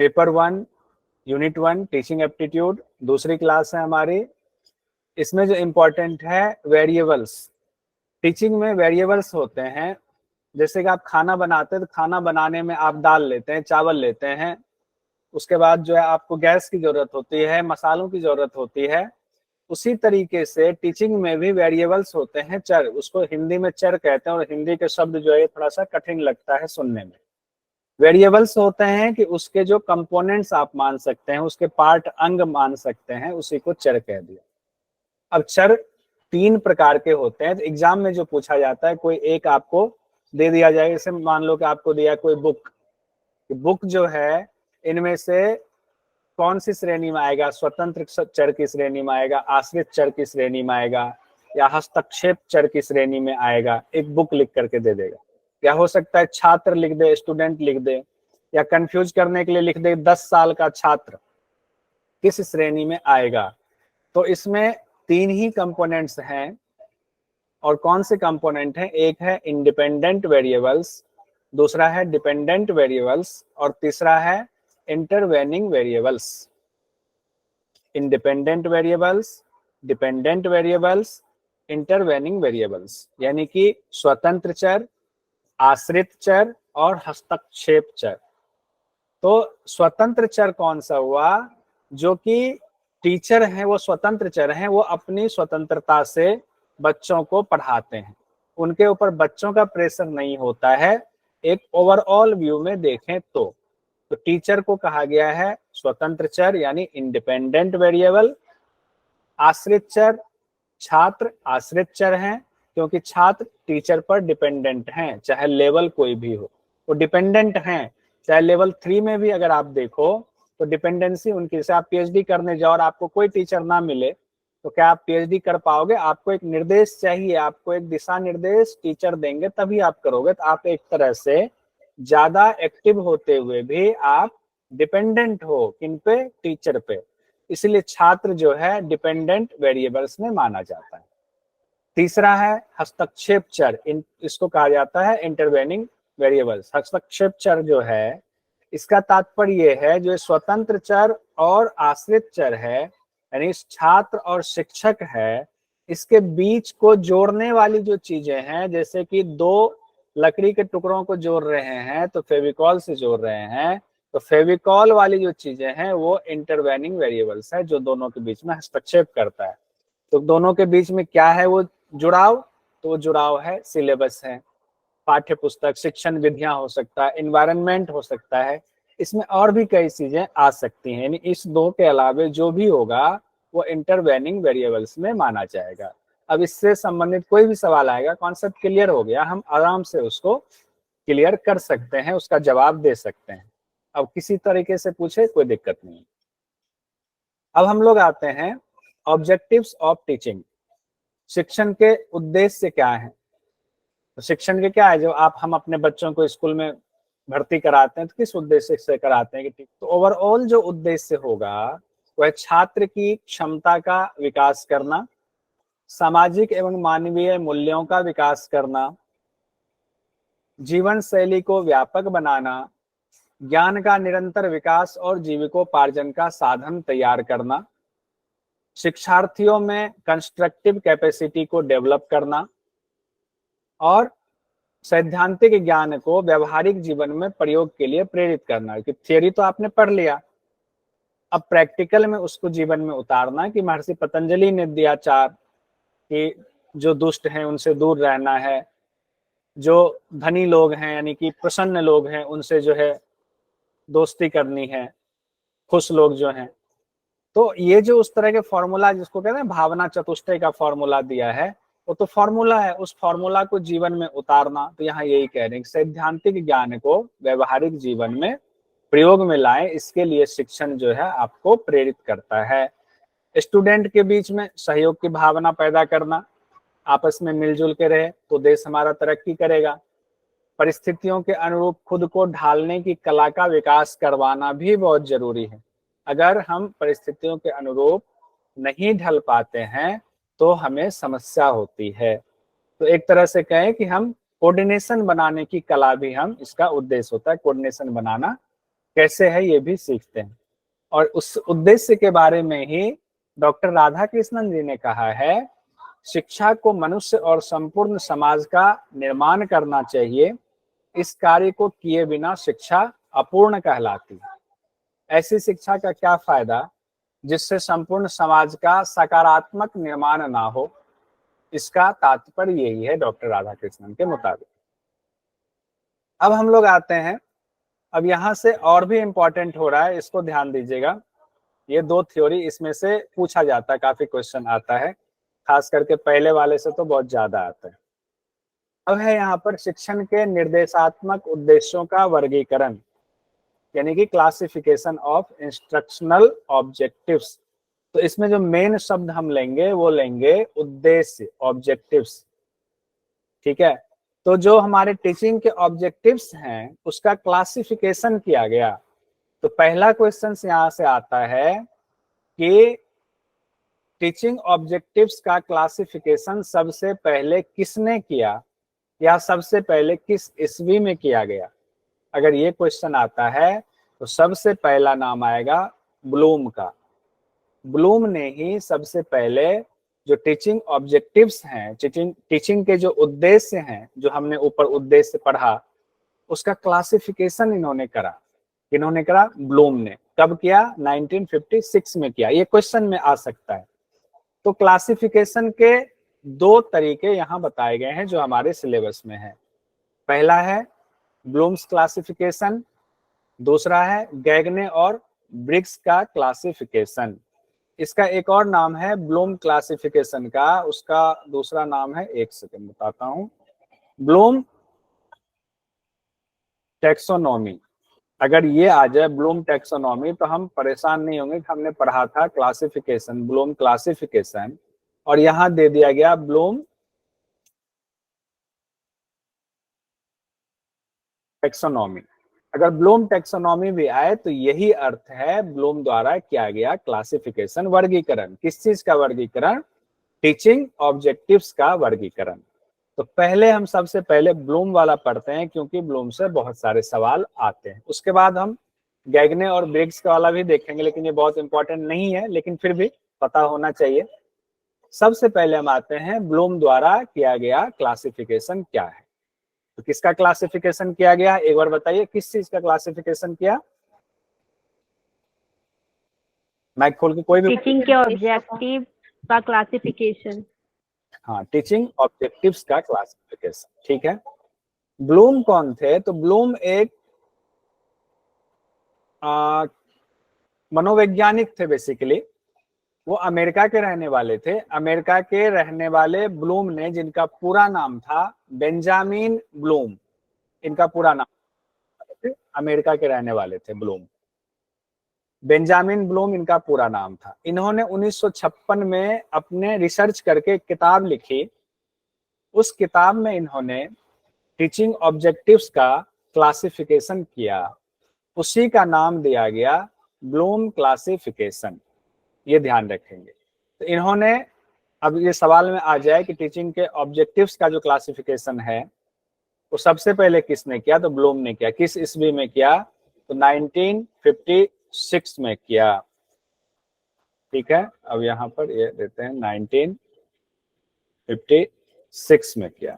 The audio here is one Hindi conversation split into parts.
पेपर 1 यूनिट 1 टीचिंग एप्टीट्यूड दूसरी क्लास है हमारी। इसमें जो इम्पोर्टेंट है वेरिएबल्स। टीचिंग में वेरिएबल्स होते हैं, जैसे कि आप खाना बनाते हैं तो खाना बनाने में आप दाल लेते हैं, चावल लेते हैं, उसके बाद जो है आपको गैस की जरूरत होती है, मसालों की जरूरत होती है। उसी तरीके से टीचिंग में भी वेरिएबल्स होते हैं, चर, उसको हिंदी में चर कहते हैं, और हिंदी के शब्द जो है थोड़ा सा कठिन लगता है सुनने में। वेरिएबल्स होते हैं कि उसके जो कंपोनेंट्स आप मान सकते हैं, उसके पार्ट अंग मान सकते हैं, उसी को चर कह दिया। अब चर 3 प्रकार के होते हैं, तो एग्जाम में जो पूछा जाता है, कोई एक आपको दे दिया जाएगा, जैसे मान लो कि आपको दिया कोई बुक, बुक जो है इनमें से कौन सी श्रेणी में आएगा, स्वतंत्र चर की श्रेणी में आएगा, आश्रित चर की श्रेणी में आएगा, या हस्तक्षेप चर की श्रेणी में आएगा, एक बुक लिख करके दे देगा। या हो सकता है छात्र लिख दे, स्टूडेंट लिख दे, या कंफ्यूज करने के लिए लिख दे 10 साल का छात्र किस श्रेणी में आएगा। तो इसमें 3 ही कंपोनेंट्स हैं। और कौन से कंपोनेंट हैं? एक है इंडिपेंडेंट वेरिएबल्स, दूसरा है डिपेंडेंट वेरिएबल्स, और तीसरा है intervening variables. Independent variables, dependent variables, intervening variables, यानी कि स्वतंत्र चर, आश्रित चर और हस्तक्षेप चर। तो स्वतंत्र चर कौन सा हुआ? जो कि टीचर हैं वो स्वतंत्र चर हैं, वो अपनी स्वतंत्रता से बच्चों को पढ़ाते हैं, उनके ऊपर बच्चों का प्रेशर नहीं होता है। एक ओवरऑल व्यू में देखें तो टीचर को कहा गया है स्वतंत्र चर यानी इंडिपेंडेंट वेरिएबल। आश्रित चर, छात्र आश्रित चर हैं, क्योंकि छात्र टीचर पर डिपेंडेंट हैं, चाहे लेवल कोई भी हो, वो डिपेंडेंट हैं। चाहे लेवल 3 में भी अगर आप देखो तो डिपेंडेंसी उनकी, से आप पीएचडी करने जाओ और आपको कोई टीचर ना मिले तो क्या आप पीएचडी कर पाओगे? आपको एक निर्देश चाहिए, आपको एक दिशा निर्देश टीचर देंगे तभी आप करोगे। तो आप एक तरह से ज्यादा एक्टिव होते हुए भी आप डिपेंडेंट हो, किन पे? टीचर पे। इसलिए छात्र जो है डिपेंडेंट वेरिएबल्स में माना जाता है। तीसरा है हस्तक्षेप चर, इसको कहा जाता है इंटरवेनिंग वेरिएबल्स। हस्तक्षेप चर जो है इसका तात्पर्य ये है, जो स्वतंत्र चर और आश्रित चर है, यानी छात्र और शिक्षक है, इसके बीच को जोड़ने वाली जो चीजें हैं, जैसे कि 2 लकड़ी के टुकड़ों को जोड़ रहे हैं तो फेविकॉल से जोड़ रहे हैं, तो फेविकॉल वाली जो चीजें हैं वो इंटरवेनिंग वेरिएबल्स है, जो दोनों के बीच में हस्तक्षेप करता है। तो दोनों के बीच में क्या है वो जुड़ाव? तो वो जुड़ाव है सिलेबस है, पाठ्य पुस्तक, शिक्षण विधियां हो सकता है, इन्वायरमेंट हो सकता है, इसमें और भी कई चीजें आ सकती हैं। यानी इस 2 के अलावे जो भी होगा वो इंटरवेनिंग वेरिएबल्स में माना जाएगा। अब इससे संबंधित कोई भी सवाल आएगा, कॉन्सेप्ट क्लियर हो गया, हम आराम से उसको क्लियर कर सकते हैं, उसका जवाब दे सकते हैं। अब किसी तरीके से पूछे कोई दिक्कत नहीं। अब हम लोग आते हैं ऑब्जेक्टिव्स ऑफ टीचिंग। शिक्षण के उद्देश्य क्या है? तो शिक्षण के क्या है, जो हम अपने बच्चों को स्कूल में भर्ती कराते हैं तो किस उद्देश्य से कराते हैं? कि तो ओवरऑल जो उद्देश्य होगा वह छात्र की क्षमता का विकास करना, सामाजिक एवं मानवीय मूल्यों का विकास करना, जीवन शैली को व्यापक बनाना, ज्ञान का निरंतर विकास और जीविकोपार्जन का साधन तैयार करना, शिक्षार्थियों में कंस्ट्रक्टिव कैपेसिटी को डेवलप करना, और सैद्धांतिक ज्ञान को व्यवहारिक जीवन में प्रयोग के लिए प्रेरित करना। कि थियरी तो आपने पढ़ लिया, अब प्रैक्टिकल में उसको जीवन में उतारना। कि महर्षि पतंजलि ने दिया 4 कि जो दुष्ट हैं उनसे दूर रहना है, जो धनी लोग हैं यानी कि प्रसन्न लोग हैं उनसे जो है दोस्ती करनी है, खुश लोग जो हैं। तो ये जो उस तरह के फॉर्मूला, जिसको कहते हैं भावना चतुष्टय का फॉर्मूला दिया है, वो तो फॉर्मूला है, उस फॉर्मूला को जीवन में उतारना। तो यहाँ यही कह रहे हैं कि सैद्धांतिक ज्ञान को व्यवहारिक जीवन में प्रयोग में लाएं, इसके लिए शिक्षण जो है आपको प्रेरित करता है। स्टूडेंट के बीच में सहयोग की भावना पैदा करना, आपस में मिलजुल के रहे तो देश हमारा तरक्की करेगा। परिस्थितियों के अनुरूप खुद को ढालने की कला का विकास करवाना भी बहुत जरूरी है। अगर हम परिस्थितियों के अनुरूप नहीं ढल पाते हैं तो हमें समस्या होती है। तो एक तरह से कहें कि हम कोऑर्डिनेशन बनाने की कला भी, हम इसका उद्देश्य होता है कोऑर्डिनेशन बनाना, कैसे है ये भी सीखते हैं। और उस उद्देश्य के बारे में ही डॉक्टर राधा कृष्णन जी ने कहा है, शिक्षा को मनुष्य और संपूर्ण समाज का निर्माण करना चाहिए, इस कार्य को किए बिना शिक्षा अपूर्ण कहलाती है। ऐसी शिक्षा का क्या फायदा जिससे संपूर्ण समाज का सकारात्मक निर्माण ना हो। इसका तात्पर्य यही है डॉक्टर राधाकृष्णन के मुताबिक। अब हम लोग आते हैं, अब यहां से और भी इंपॉर्टेंट हो रहा है, इसको ध्यान दीजिएगा। ये दो थ्योरी इसमें से पूछा जाता है, काफी क्वेश्चन आता है, खास करके पहले वाले से तो बहुत ज्यादा आता है। अब है यहाँ पर शिक्षण के निर्देशात्मक उद्देश्यों का वर्गीकरण, यानी कि क्लासिफिकेशन ऑफ इंस्ट्रक्शनल ऑब्जेक्टिव्स। तो इसमें जो मेन शब्द हम लेंगे वो लेंगे उद्देश्य, ऑब्जेक्टिव्स। ठीक है, तो जो हमारे टीचिंग के ऑब्जेक्टिव्स हैं उसका क्लासिफिकेशन किया गया। तो पहला क्वेश्चन यहाँ से आता है कि टीचिंग ऑब्जेक्टिव्स का क्लासिफिकेशन सबसे पहले किसने किया, या सबसे पहले किस ईस्वी में किया गया। अगर ये क्वेश्चन आता है तो सबसे पहला नाम आएगा ब्लूम का। ब्लूम ने ही सबसे पहले जो टीचिंग ऑब्जेक्टिव्स हैं, टीचिंग के जो उद्देश्य हैं, जो हमने ऊपर उद्देश्य पढ़ा, उसका क्लासिफिकेशन इन्होंने करा। इन्होंने करा ब्लूम ने। कब किया? 1956 में किया। ये क्वेश्चन में आ सकता है। तो क्लासिफिकेशन के दो तरीके यहाँ बताए गए हैं जो हमारे सिलेबस में है। पहला है ब्लूम्स क्लासिफिकेशन, दूसरा है गैगने और ब्रिग्स का क्लासिफिकेशन। इसका एक और नाम है ब्लूम क्लासिफिकेशन का, उसका दूसरा नाम है, एक सेकंड बताता हूं, ब्लूम टेक्सोनॉमी। अगर ये आ जाए ब्लूम टेक्सोनॉमी तो हम परेशान नहीं होंगे कि हमने पढ़ा था क्लासिफिकेशन, ब्लूम क्लासिफिकेशन, और यहां दे दिया गया ब्लूम टेक्सोनॉमी। अगर ब्लूम टेक्सोनॉमी भी आए तो यही अर्थ है ब्लूम द्वारा किया गया क्लासिफिकेशन, वर्गीकरण। किस चीज का वर्गीकरण? टीचिंग ऑब्जेक्टिव्स का वर्गीकरण। तो पहले हम सबसे पहले ब्लूम वाला पढ़ते हैं क्योंकि ब्लूम से बहुत सारे सवाल आते हैं। उसके बाद हम गैगने और ब्रिग्स का वाला भी देखेंगे, लेकिन ये बहुत इंपॉर्टेंट नहीं है, लेकिन फिर भी पता होना चाहिए। सबसे पहले हम आते हैं ब्लूम द्वारा किया गया क्लासिफिकेशन क्या है। तो किसका क्लासिफिकेशन किया गया, एक बार बताइए, किस चीज का क्लासिफिकेशन किया? माइक खोल के कोई भी। टीचिंग के ऑब्जेक्टिव का क्लासिफिकेशन। हाँ, टीचिंग ऑब्जेक्टिव्स का क्लासिफिकेशन। ठीक है, ब्लूम कौन थे? तो ब्लूम एक मनोवैज्ञानिक थे बेसिकली। वो अमेरिका के रहने वाले थे। अमेरिका के रहने वाले ब्लूम ने, जिनका पूरा नाम था बेंजामिन ब्लूम, इनका पूरा नाम, अमेरिका के रहने वाले थे ब्लूम, बेंजामिन ब्लूम इनका पूरा नाम था। इन्होंने 1956 में अपने रिसर्च करके एक किताब लिखी। उस किताब में इन्होंने टीचिंग ऑब्जेक्टिव्स का क्लासिफिकेशन किया, उसी का नाम दिया गया ब्लूम क्लासिफिकेशन। ये ध्यान रखेंगे। तो इन्होंने, अब ये सवाल में आ जाए कि टीचिंग के ऑब्जेक्टिव्स का जो क्लासिफिकेशन है वो सबसे पहले किसने किया, तो ब्लूम ने किया। किस ईस्वी में किया? तो 1956 में किया। ठीक है, अब यहाँ पर ये देते हैं 1956 में किया।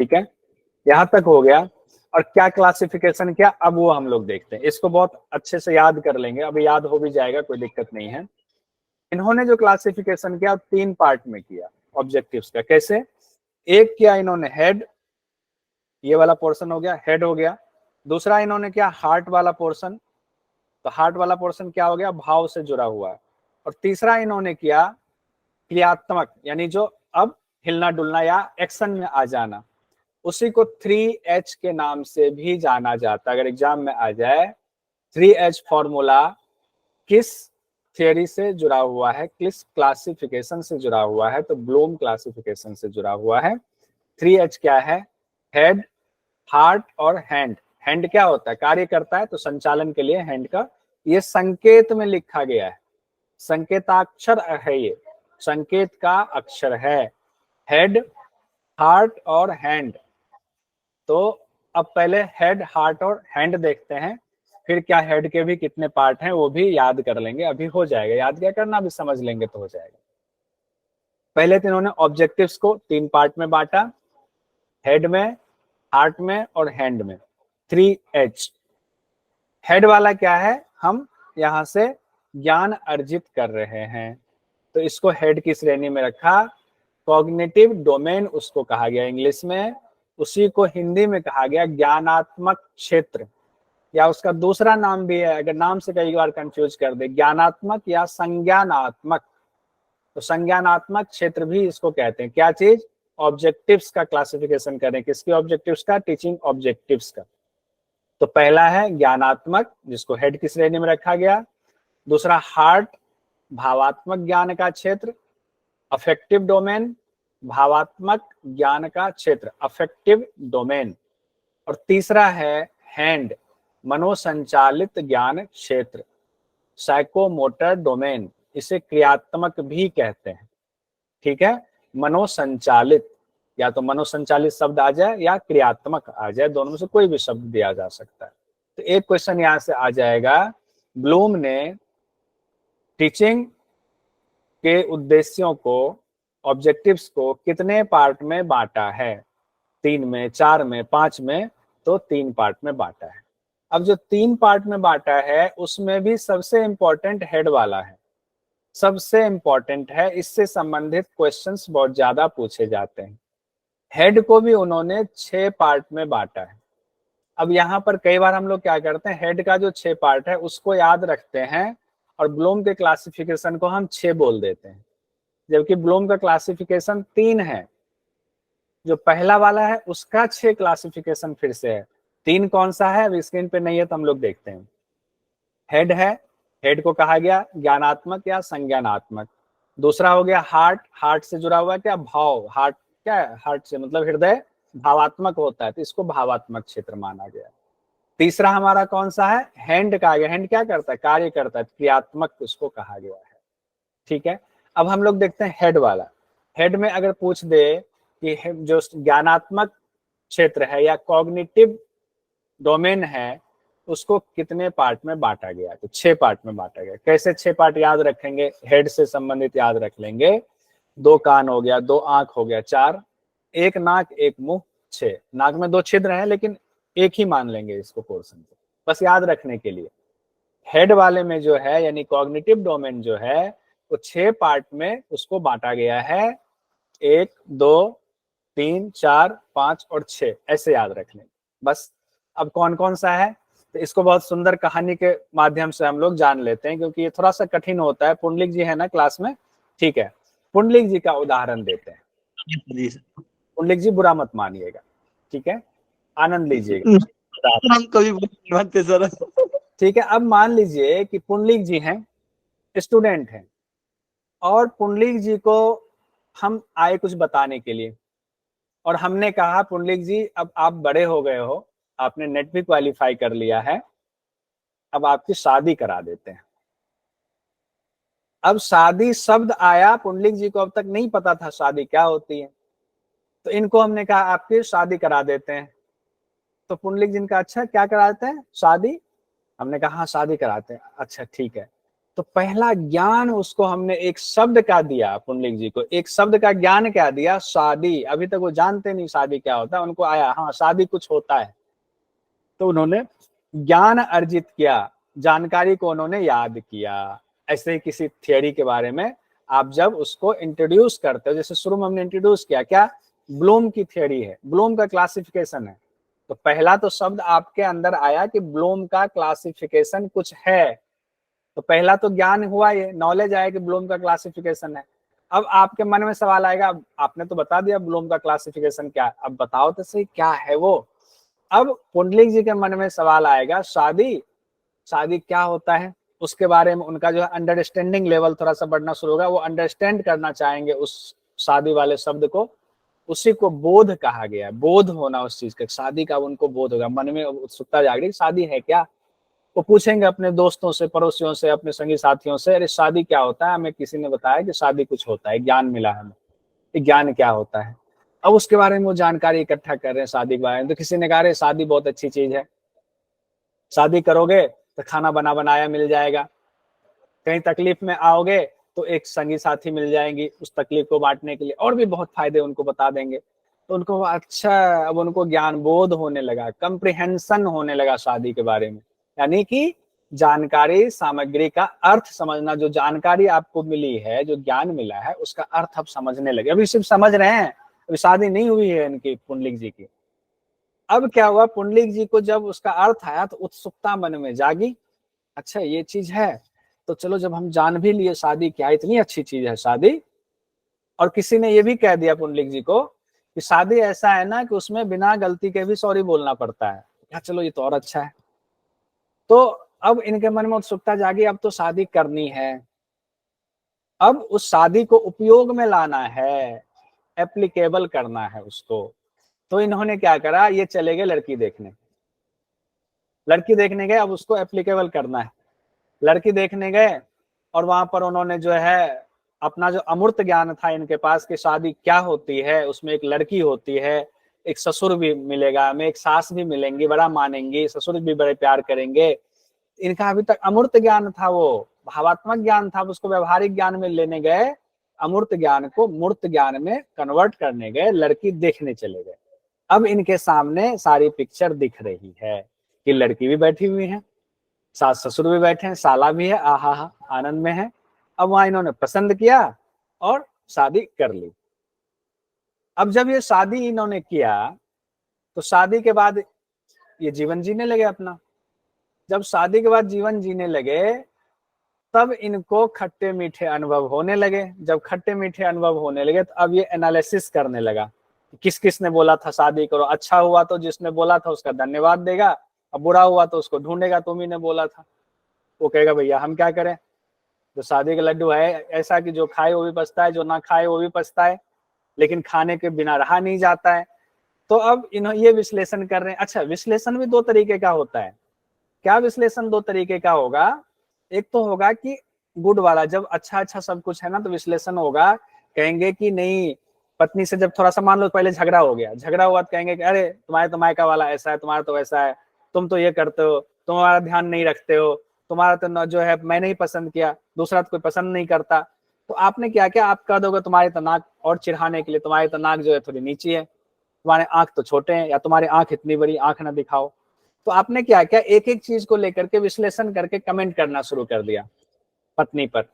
ठीक है, यहां तक हो गया। और क्या क्लासिफिकेशन किया, अब वो हम लोग देखते हैं। इसको बहुत अच्छे से याद कर लेंगे, अभी याद हो भी जाएगा, कोई दिक्कत नहीं है। इन्होंने जो क्लासिफिकेशन किया 3 पार्ट में किया ऑब्जेक्टिव्स का। कैसे? एक किया इन्होंने हेड, ये वाला पोर्शन हो गया, हेड हो गया। दूसरा इन्होंने किया हार्ट वाला पोर्शन, तो हार्ट वाला पोर्शन क्या हो गया? भाव से जुड़ा हुआ है। और तीसरा इन्होंने किया क्रियात्मक, यानी जो अब हिलना डुलना या एक्शन में आ जाना, उसी को 3H के नाम से भी जाना जाता है। अगर एग्जाम में आ जाए 3H फॉर्मूला किस थियरी से जुड़ा हुआ है, किस क्लासिफिकेशन से जुड़ा हुआ है, तो ब्लूम क्लासिफिकेशन से जुड़ा हुआ है। 3H क्या है? हेड, हार्ट और हैंड। हैंड क्या होता है? कार्य करता है, तो संचालन के लिए हैंड का, ये संकेत में लिखा गया है, संकेताक्षर है, ये संकेत का अक्षर है, हेड, हार्ट और हैंड। तो अब पहले हेड, हार्ट और हैंड देखते हैं। फिर क्या हेड के भी कितने पार्ट हैं वो भी याद कर लेंगे, अभी हो जाएगा, याद क्या करना, अभी समझ लेंगे तो हो जाएगा। पहले तो इन्होंने ऑब्जेक्टिव्स को 3 पार्ट में बांटा, हेड में, हार्ट में और हैंड में, 3H। हेड वाला क्या है, हम यहाँ से ज्ञान अर्जित कर रहे हैं, तो इसको हेड की श्रेणी में रखा। कॉग्निटिव डोमेन उसको कहा गया इंग्लिश में, उसी को हिंदी में कहा गया ज्ञानात्मक क्षेत्र, या उसका दूसरा नाम भी है, अगर नाम से कई बार कंफ्यूज कर दे, ज्ञानात्मक या संज्ञानात्मक। तो संज्ञानात्मक क्षेत्र भी इसको कहते हैं। क्या चीज, ऑब्जेक्टिव्स का क्लासिफिकेशन करें, किसकी ऑब्जेक्टिव्स का, टीचिंग ऑब्जेक्टिव्स का। तो पहला है ज्ञानात्मक, जिसको हेड की श्रेणी में रखा गया। दूसरा हार्ट, भावात्मक ज्ञान का क्षेत्र, अफेक्टिव डोमेन, भावात्मक ज्ञान का क्षेत्र, अफेक्टिव डोमेन। और तीसरा है हैंड, मनोसंचालित ज्ञान क्षेत्र, साइकोमोटर डोमेन, इसे क्रियात्मक भी कहते हैं। ठीक है, मनोसंचालित, या तो मनोसंचालित शब्द आ जाए या क्रियात्मक आ जाए, दोनों में से कोई भी शब्द दिया जा सकता है। तो एक क्वेश्चन यहां से आ जाएगा, ब्लूम ने टीचिंग के उद्देश्यों को, ऑब्जेक्टिव्स को कितने पार्ट में बांटा है, 3 में, 4 में, 5 में, तो 3 पार्ट में बांटा है। अब जो 3 पार्ट में बांटा है उसमें भी सबसे इंपॉर्टेंट हेड वाला है, सबसे इंपॉर्टेंट है, इससे संबंधित क्वेश्चंस बहुत ज्यादा पूछे जाते हैं। हेड को भी उन्होंने 6 पार्ट में बांटा है। अब यहाँ पर कई बार हम लोग क्या करते हैं, हेड का जो 6 पार्ट है उसको याद रखते हैं और ब्लूम के क्लासिफिकेशन को हम 6 बोल देते हैं, जबकि ब्लूम का क्लासिफिकेशन 3 है। जो पहला वाला है उसका 6 क्लासिफिकेशन फिर से है। 3 कौन सा है, अभी स्क्रीन पे नहीं है तो हम लोग देखते हैं। हेड है, हेड को कहा गया ज्ञानात्मक या संज्ञानात्मक। दूसरा हो गया हार्ट, हार्ट से जुड़ा हुआ क्या, भाव, हार्ट क्या है, हार्ट से मतलब हृदय, भावात्मक होता है तो इसको भावात्मक क्षेत्र माना गया। तीसरा हमारा कौन सा है, हैंड का आ गया, हैंड क्या करता है, कार्य करता है, क्रियात्मक उसको कहा गया है। ठीक है, अब हम लोग देखते हैं हेड वाला। हेड में अगर पूछ दे कि जो ज्ञानात्मक क्षेत्र है या कॉग्निटिव डोमेन है उसको कितने पार्ट में बांटा गया, तो 6 पार्ट में बांटा गया। कैसे 6 पार्ट याद रखेंगे, हेड से संबंधित याद रख लेंगे, 2 कान हो गया, 2 आंख हो गया, 4, 1 नाक 1 मुंह, 6, नाक में 2 छिद्र हैं लेकिन एक ही मान लेंगे इसको पोर्शन को, बस याद रखने के लिए। हेड वाले में जो है यानी कॉग्निटिव डोमेन जो है वो 6 पार्ट में उसको बांटा गया है, 1 2 3 4 5 और 6, ऐसे याद रख लेंगे बस। अब कौन कौन सा है, तो इसको बहुत सुंदर कहानी के माध्यम से हम लोग जान लेते हैं, क्योंकि ये थोड़ा सा कठिन होता है। पुंडलिक जी है ना क्लास में, ठीक है, पुंडलिक जी का उदाहरण देते हैं। पुंडलिक जी बुरा मत मानिएगा, ठीक है, आनंद लीजिएगा। हम कभी मानते सर। ठीक है, अब मान लीजिए कि पुंडलिक जी हैं, स्टूडेंट हैं, और पुंडलिक जी को हम आए कुछ बताने के लिए, और हमने कहा पुंडलिक जी अब आप बड़े हो गए हो, आपने नेट भी क्वालिफाई कर लिया है, अब आपकी शादी करा देते हैं। अब शादी शब्द आया, पुंडलिक जी को अब तक नहीं पता था शादी क्या होती है, तो इनको हमने कहा आपकी शादी करा देते हैं। तो पुंडलिक जी का अच्छा क्या कराते हैं, शादी, हमने कहा हाँ शादी कराते हैं, अच्छा ठीक है। तो पहला ज्ञान उसको हमने एक शब्द का दिया, पुंडलिक जी को एक शब्द का ज्ञान क्या दिया, शादी। अभी तक वो जानते नहीं शादी क्या होता है, उनको आया हाँ शादी कुछ होता है, तो उन्होंने ज्ञान अर्जित किया, जानकारी को उन्होंने याद किया। ऐसे ही किसी थियरी के बारे में आप जब उसको इंट्रोड्यूस करते हो, जैसे शुरू में हमने इंट्रोड्यूस किया क्या, ब्लूम की थियरी है, ब्लूम का क्लासिफिकेशन है, तो पहला तो शब्द आपके अंदर आया कि ब्लूम का क्लासिफिकेशन कुछ है, तो पहला तो ज्ञान हुआ, ये नॉलेज आया कि ब्लूम का क्लासिफिकेशन है। अब आपके मन में सवाल आएगा, अब आपने तो बता दिया ब्लूम का क्लासिफिकेशन क्या है, अब बताओ तो सही क्या है वो। अब पुंडलिक जी के मन में सवाल आएगा शादी, शादी क्या होता है, उसके बारे में उनका जो है अंडरस्टैंडिंग लेवल थोड़ा सा बढ़ना शुरू होगा, वो अंडरस्टैंड करना चाहेंगे उस शादी वाले शब्द को, उसी को बोध कहा गया है, बोध होना उस चीज का, शादी का उनको बोध होगा, मन में उत्सुकता जाग रही शादी है क्या। वो पूछेंगे अपने दोस्तों से, पड़ोसियों से, अपने संगी साथियों से, अरे शादी क्या होता है, हमें किसी ने बताया कि शादी कुछ होता है, ज्ञान मिला हमें, ये ज्ञान क्या होता है। अब उसके बारे में वो जानकारी इकट्ठा कर रहे हैं शादी के बारे में, तो किसी ने कहा शादी बहुत अच्छी चीज है, शादी करोगे तो खाना बना बनाया मिल जाएगा, कहीं तकलीफ में आओगे तो एक संगी साथी मिल जाएंगी उस तकलीफ को बांटने के लिए, और भी बहुत फायदे उनको बता देंगे। तो उनको अच्छा, अब उनको ज्ञान बोध होने लगा, कंप्रिहेंशन होने लगा शादी के बारे में, यानी कि जानकारी सामग्री का अर्थ समझना। जो जानकारी आपको मिली है, जो ज्ञान मिला है, उसका अर्थ आप समझने लगे। अभी सिर्फ समझ रहे हैं, अभी शादी नहीं हुई है इनकी, पुंडलिक जी की। अब क्या हुआ, पुंडलिक जी को जब उसका अर्थ आया तो उत्सुकता मन में जागी, अच्छा ये चीज है, तो चलो जब हम जान भी लिए शादी क्या इतनी अच्छी चीज है शादी। और किसी ने ये भी कह दिया पुंडलिक जी को कि शादी ऐसा है ना कि उसमें बिना गलती के भी सॉरी बोलना पड़ता है, क्या चलो ये तो और अच्छा है। तो अब इनके मन में उत्सुकता जागी, अब तो शादी करनी है, अब उस शादी को उपयोग में लाना है, एप्लीकेबल करना है उसको। तो इन्होंने क्या करा, ये चले गए लड़की देखने। लड़की देखने गए, अब उसको एप्लीकेबल करना है। लड़की देखने गए और वहां पर उन्होंने जो है अपना जो अमूर्त ज्ञान था इनके पास कि शादी क्या होती है, उसमें एक लड़की होती है, एक ससुर भी मिलेगा, हमें एक सास भी मिलेंगी, बड़ा मानेंगी, ससुर भी बड़े प्यार करेंगे। इनका अभी तक अमूर्त ज्ञान था, वो भावात्मक ज्ञान था, उसको व्यवहारिक ज्ञान में लेने गए, अमूर्त ज्ञान को मूर्त ज्ञान में कन्वर्ट करने गए, लड़की देखने चले गए। अब इनके सामने सारी पिक्चर दिख रही है कि लड़की भी बैठी हुई है, सास ससुर भी बैठे हैं, साला भी है, आहा हा आनंद में है। अब वहां इन्होंने पसंद किया और शादी कर ली। अब जब ये शादी इन्होंने किया तो शादी के बाद ये जीवन जीने लगे अपना। जब शादी के बाद जीवन जीने लगे तब इनको खट्टे मीठे अनुभव होने लगे। जब खट्टे मीठे अनुभव होने लगे तो अब ये एनालिसिस करने लगा, किस किस ने बोला था शादी करो, अच्छा हुआ तो जिसने बोला था उसका धन्यवाद देगा, अब बुरा हुआ तो उसको ढूंढेगा, तुम ही ने बोला था। वो कहेगा भैया हम क्या करें, जो शादी का लड्डू है ऐसा कि जो खाए वो भी पछता है, जो ना खाए वो भी पछता है, लेकिन खाने के बिना रहा नहीं जाता है। तो अब इन्होंने ये विश्लेषण कर रहे हैं। अच्छा, विश्लेषण भी दो तरीके का होता है। क्या विश्लेषण दो तरीके का होगा, एक तो होगा कि गुड वाला, जब अच्छा अच्छा सब कुछ है ना तो विश्लेषण होगा, कहेंगे कि नहीं, पत्नी से जब थोड़ा सा मान लो पहले झगड़ा हो गया, झगड़ा हुआ तो कहेंगे कि अरे तुम्हारे तो मायका वाला ऐसा है, तुम्हारा तो वैसा है, तुम तो ये करते हो, तुम्हारा ध्यान नहीं रखते हो, तुम्हारा तो जो है मैंने ही पसंद किया, दूसरा तो कोई पसंद नहीं करता। तो आपने क्या किया, आप कह दोगे तुम्हारे तो नाक, और चिढ़ाने के लिए तुम्हारी तो नाक जो है थोड़ी नीची है, तुम्हारे आंख तो छोटे हैं, या तुम्हारी आंख इतनी बड़ी आंख ना दिखाओ। तो आपने क्या किया, एक एक चीज को लेकर के विश्लेषण करके कमेंट करना शुरू कर दिया पत्नी पर।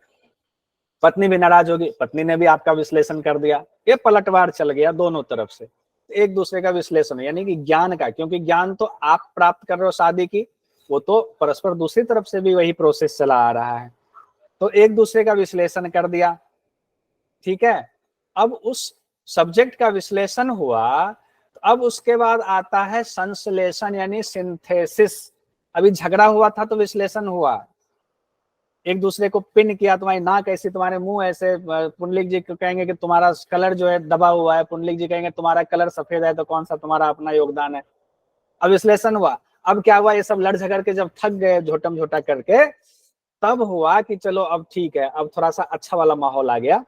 पत्नी भी नाराज होगी, पत्नी ने भी आपका विश्लेषण कर दिया, ये पलटवार चल गया दोनों तरफ से। एक दूसरे का विश्लेषण, यानी कि ज्ञान का, क्योंकि ज्ञान तो आप प्राप्त कर रहे हो शादी की, वो तो परस्पर दूसरी तरफ से भी वही प्रोसेस चला आ रहा है। तो एक दूसरे का विश्लेषण कर दिया, ठीक है। अब उस सब्जेक्ट का विश्लेषण हुआ तो अब उसके बाद आता है संश्लेषण यानी सिंथेसिस। अभी झगड़ा हुआ था तो विश्लेषण हुआ, एक दूसरे को पिन किया, तुम्हारी नाक ऐसी, तुम्हारे मुंह ऐसे, पुंडलिक जी कहेंगे कि तुम्हारा कलर जो है दबा हुआ है, पुंडलिक जी कहेंगे तुम्हारा कलर सफेद है, तो कौन सा तुम्हारा अपना योगदान है। अब विश्लेषण हुआ। अब क्या हुआ, ये सब लड़ झगड़ के जब थक गए झोटम झोटा करके, तब हुआ कि चलो अब ठीक है, अब थोड़ा सा अच्छा वाला माहौल आ गया।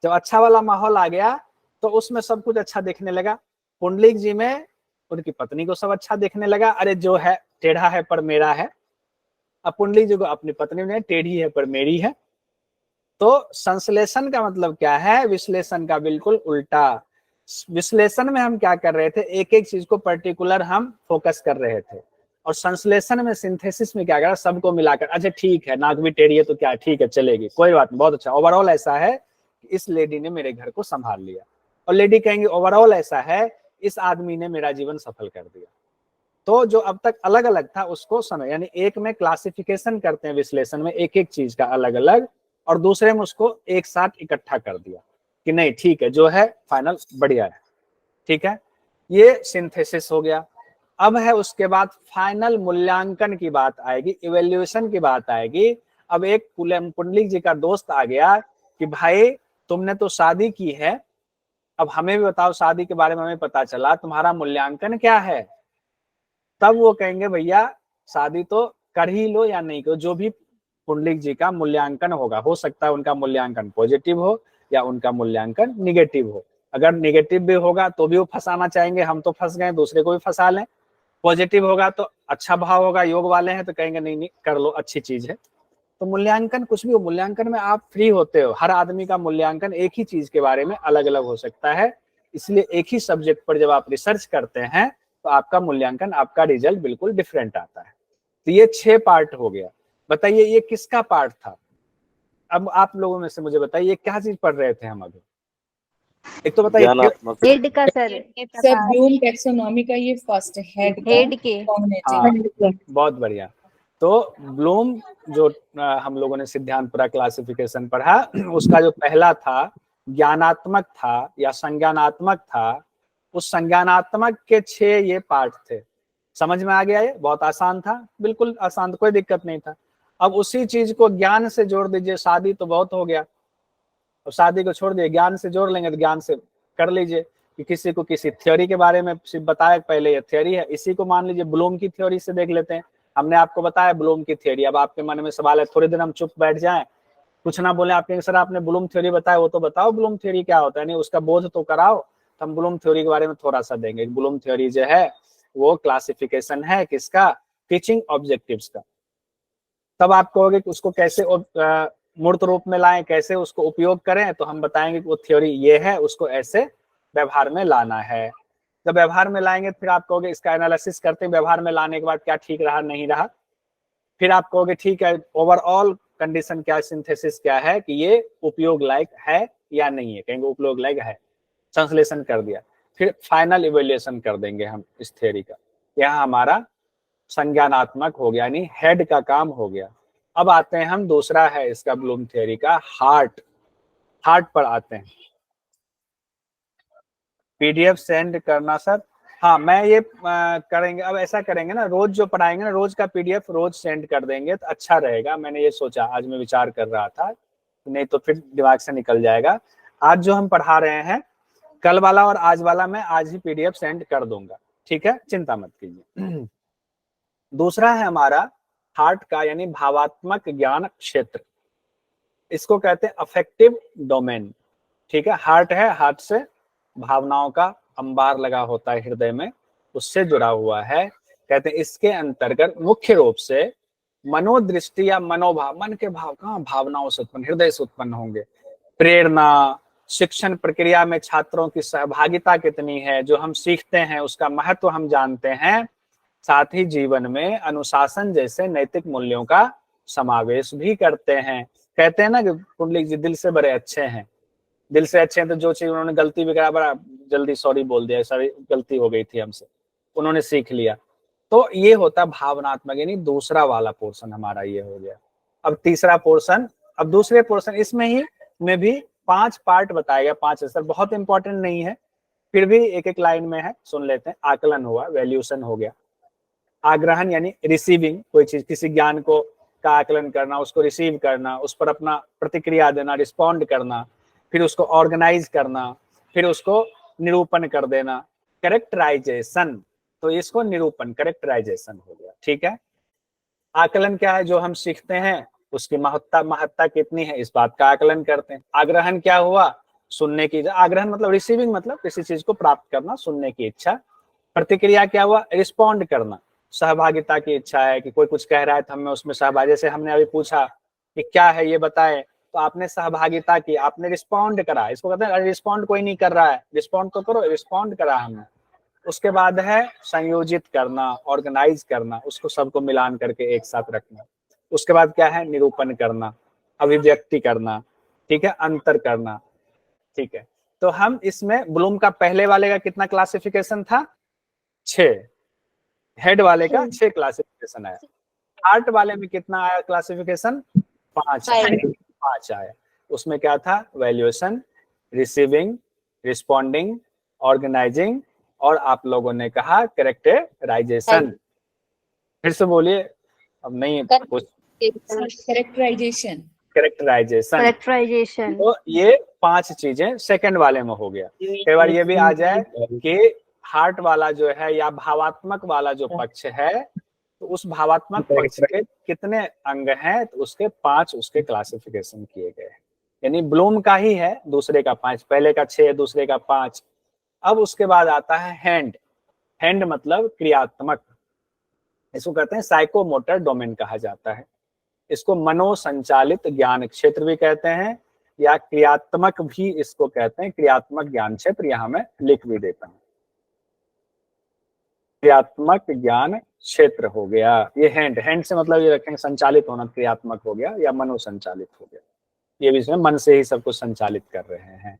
जब अच्छा वाला माहौल आ गया तो उसमें सब कुछ अच्छा देखने लगा। पुंडलिक जी में उनकी पत्नी को सब अच्छा देखने लगा, अरे जो है टेढ़ा है पर मेरा है। अब पुंडलिक जी को अपनी पत्नी ने टेढ़ी है पर मेरी है। तो संश्लेषण का मतलब क्या है, विश्लेषण का बिल्कुल उल्टा। विश्लेषण में हम क्या कर रहे थे, एक एक चीज को पर्टिकुलर हम फोकस कर रहे थे, और संश्लेषण में, सिंथेसिस में क्या करा, सबको मिलाकर, अच्छा ठीक है नाक भी टेढ़ी है तो क्या ठीक है चलेगी, कोई बात नहीं, बहुत अच्छा, ओवरऑल ऐसा है कि इस लेडी ने मेरे घर को संभाल लिया। और लेडी कहेंगे ओवरऑल ऐसा है, इस आदमी ने मेरा जीवन सफल कर दिया। तो जो अब तक अलग अलग था उसको समय, यानी एक में क्लासिफिकेशन करते हैं विश्लेषण में एक एक चीज का अलग अलग, और दूसरे में उसको एक साथ इकट्ठा कर दिया कि नहीं ठीक है, जो है फाइनल बढ़िया है, ठीक है। ये सिंथेसिस हो गया। अब है उसके बाद फाइनल मूल्यांकन की बात आएगी, इवेल्युएशन की बात आएगी। अब एक पुंडलिक जी का दोस्त आ गया कि भाई तुमने तो शादी की है, अब हमें भी बताओ, शादी के बारे में हमें पता चला, तुम्हारा मूल्यांकन क्या है। तब वो कहेंगे भैया शादी तो कर ही लो या नहीं करो, जो भी पुंडलिक जी का मूल्यांकन होगा, हो सकता है उनका मूल्यांकन पॉजिटिव हो या उनका मूल्यांकन निगेटिव हो। अगर निगेटिव भी होगा तो भी वो फंसाना चाहेंगे, हम तो फंस गए दूसरे को भी फंसा लें, पॉजिटिव होगा तो अच्छा भाव होगा, योग वाले हैं तो कहेंगे नहीं नहीं कर लो, अच्छी चीज है। तो मूल्यांकन कुछ भी हो, मूल्यांकन में आप फ्री होते हो, हर आदमी का मूल्यांकन एक ही चीज के बारे में अलग अलग हो सकता है, इसलिए एक ही सब्जेक्ट पर जब आप रिसर्च करते हैं तो आपका मूल्यांकन, आपका रिजल्ट बिल्कुल डिफरेंट आता है। तो ये 6 पार्ट हो गया। बताइए ये किसका पार्ट था? अब आप लोगों में से मुझे बताइए ये क्या चीज पढ़ रहे थे हम अभी? एक तो बताइए ज्ञानात्मक हेड का सर सर ब्लूम टैक्सोनॉमी का ये फर्स्ट हेड हेड के कॉग्निटिव। हाँ, बहुत बढ़िया। तो ब्लूम जो हम लोगों ने सिद्धांतपुरा क्लासिफिकेशन पढ़ा, उसका जो पहला था ज्ञानात्मक था या संज्ञानात्मक था, उस संज्ञानात्मक के 6 ये पार्ट थे। समझ में आ गया? ये बहुत आसान था, बिल्कुल आसान, कोई दिक्कत नहीं था। अब उसी चीज को ज्ञान से जोड़ दीजिए, शादी तो बहुत हो गया, और शादी को छोड़ दिए, ज्ञान से जोड़ लेंगे तो ज्ञान से कर लीजिए कि किसी को किसी थ्योरी के बारे में सिर्फ बताया, पहले ये थ्योरी है, इसी को मान लीजिए ब्लूम की थ्योरी से देख लेते हैं। हमने आपको बताया ब्लूम की थ्योरी, अब आपके मन में सवाल है, थोड़ी देर हम चुप बैठ जाएं, कुछ ना बोले, आपके सर आपने ब्लूम थ्योरी बताया, वो तो बताओ ब्लूम थ्योरी क्या होता है, नहीं उसका बोध तो कराओ। तो हम ब्लूम थ्योरी के बारे में थोड़ा सा देंगे। ब्लूम थ्योरी जो है वो क्लासिफिकेशन है किसका? टीचिंग ऑब्जेक्टिव्स का। तब आप कहोगे कि उसको कैसे मूर्त रूप में लाएं, कैसे उसको उपयोग करें, तो हम बताएंगे कि वो थ्योरी ये है, उसको ऐसे व्यवहार में लाना है। जब व्यवहार में लाएंगे फिर आप कहोगे इसका एनालिसिस करते हैं, व्यवहार में लाने के बाद क्या ठीक रहा नहीं रहा, फिर आप कहोगे ठीक है ओवरऑल कंडीशन क्या, सिंथेसिस क्या है कि ये उपयोग लायक है या नहीं है, कहेंगे उपयोग लायक है, ट्रांसलेशन कर दिया। फिर फाइनल इवेल्युएशन कर देंगे हम इस थ्योरी का। यहाँ हमारा संज्ञानात्मक हो गया, यानी हेड का काम हो गया। अब आते हैं हम, दूसरा है इसका ब्लूम थ्योरी का हार्ट। हार्ट पर आते हैं। पीडीएफ सेंड करना सर, हाँ मैं ये करेंगे, अब ऐसा करेंगे ना, रोज जो पढ़ाएंगे ना, रोज का पीडीएफ रोज सेंड कर देंगे तो अच्छा रहेगा। मैंने ये सोचा, आज मैं विचार कर रहा था, नहीं तो फिर दिमाग से निकल जाएगा। आज जो हम पढ़ा रहे हैं, कल वाला और आज वाला मैं आज ही पीडीएफ सेंड कर दूंगा, ठीक है, चिंता मत कीजिए। दूसरा है हमारा हार्ट का, यानी भावात्मक ज्ञान क्षेत्र, इसको कहते हैं अफेक्टिव डोमेन, ठीक है। हार्ट है, हार्ट से भावनाओं का अंबार लगा होता है हृदय में, उससे जुड़ा हुआ है। कहते हैं इसके अंतर्गत मुख्य रूप से मनोदृष्टि या मनोभाव, मन के भाव कहाँ भावनाओं से उत्पन्न, हृदय से उत्पन्न होंगे। प्रेरणा, शिक्षण प्रक्रिया में छात्रों की सहभागिता कितनी है, जो हम सीखते हैं उसका महत्व हम जानते हैं, साथ ही जीवन में अनुशासन जैसे नैतिक मूल्यों का समावेश भी करते हैं। कहते हैं ना कि पुंडलिक जी दिल से बड़े अच्छे हैं, दिल से अच्छे हैं तो जो चीज उन्होंने गलती भी करा बड़ा जल्दी सॉरी बोल दिया, सॉरी गलती हो गई थी हमसे, उन्होंने सीख लिया। तो ये होता भावनात्मक, यानी दूसरा वाला पोर्शन हमारा ये हो गया। अब तीसरा पोर्शन, अब दूसरे पोर्शन इसमें ही में भी 5 पार्ट बताया गया, 5 आंसर, बहुत इंपॉर्टेंट नहीं है, फिर भी एक एक लाइन में है, सुन लेते हैं। आकलन हुआ, वैल्यूएशन हो गया। आग्रहण यानी रिसीविंग, कोई चीज किसी ज्ञान को का आकलन करना, उसको रिसीव करना, उस पर अपना प्रतिक्रिया देना, रिस्पॉन्ड करना, फिर उसको ऑर्गेनाइज करना, फिर उसको निरूपण कर देना, करेक्टराइजेशन। तो इसको निरूपण, करेक्टराइजेशन हो गया, ठीक है। आकलन क्या है? जो हम सीखते हैं उसकी महत्ता कितनी है, इस बात का आकलन करते हैं। आग्रहण क्या हुआ? सुनने की, आग्रहण मतलब रिसीविंग, मतलब किसी चीज को प्राप्त करना, सुनने की इच्छा। प्रतिक्रिया क्या हुआ? रिस्पॉन्ड करना, सहभागिता की इच्छा है कि कोई कुछ कह रहा है तो हमें उसमें सहभागी, जैसे हमने अभी पूछा कि क्या है ये बताएं, तो आपने सहभागिता की, आपने रिस्पॉन्ड करा, इसको कहते हैं अरे रिस्पॉन्ड कोई नहीं कर रहा है, रिस्पॉन्ड तो करो, रिस्पॉन्ड करा हमने। उसके बाद है संयोजित करना, ऑर्गेनाइज करना, उसको सबको मिलान करके एक साथ रखना। उसके बाद क्या है? निरूपण करना, अभिव्यक्ति करना, ठीक है, अंतर करना, ठीक है। तो हम इसमें ब्लूम का पहले वाले का कितना क्लासिफिकेशन था? 6। हेड वाले का 6 क्लासिफिकेशन आया। हार्ट वाले में कितना आया क्लासिफिकेशन? 5 आया। उसमें क्या था? वैल्यूएशन, रिसीविंग, रिस्पॉन्डिंग, ऑर्गेनाइजिंग, और आप लोगों ने कहा करेक्टराइजेशन। फिर से बोलिए, अब नहीं करेक्टराइजेशन। करेक्टराइजेशन। तो ये 5 चीजें सेकंड वाले में हो गया। कई बार ये भी आ जाए कि हार्ट वाला जो है या भावात्मक वाला जो पक्ष है, तो उस भावात्मक पक्ष के कितने अंग हैं, तो उसके 5 उसके क्लासिफिकेशन किए गए। यानी ब्लूम का ही है, दूसरे का 5, पहले का 6, दूसरे का 5। अब उसके बाद आता है हैंड। हैंड मतलब क्रियात्मक, इसको कहते हैं साइकोमोटर डोमेन कहा जाता है। इसको मनोसंचालित ज्ञान क्षेत्र भी कहते हैं, या क्रियात्मक भी इसको कहते हैं, क्रियात्मक ज्ञान क्षेत्र। यहां मैं लिख भी देता हूं, क्रियात्मक ज्ञान क्षेत्र हो गया। ये हैंड से मतलब ये रखेंगे संचालित होना, क्रियात्मक हो गया या मनोसंचालित हो गया। ये भी इसमें मन से ही सब कुछ संचालित कर रहे हैं।